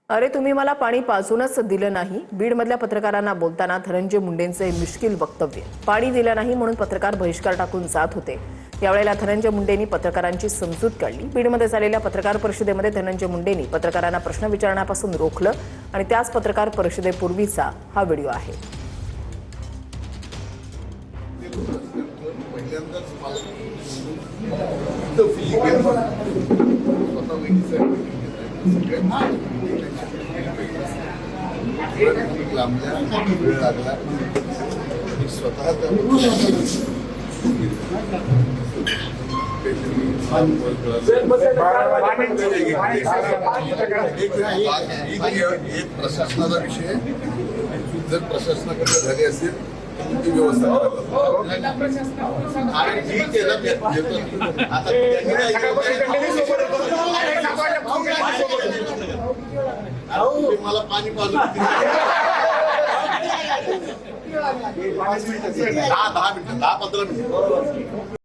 अरे तुम्ही मला पाणी पाजूनच दिलं नाही. बीडमधल्या पत्रकारांना बोलताना धनंजय मुंडेंचे मिश्किल वक्तव्य. पाणी दिलं नाही म्हणून पत्रकार बहिष्कार टाकून जात होते. यावेळेला धनंजय मुंडेंनी पत्रकारांची समजूत काढली. बीडमध्ये झालेल्या पत्रकार परिषदेमध्ये धनंजय मुंडेंनी पत्रकारांना प्रश्न विचारण्यापासून रोखलं आणि त्याच पत्रकार परिषदेपूर्वीचा हा व्हिडिओ आहे. वेळ लागला मी स्वतः एक प्रशासनाचा विषय. जर प्रशासनाकडे झाली असेल ती व्यवस्था मला पाणी पाजून 10 मिनिटं 10-15 मिनिटं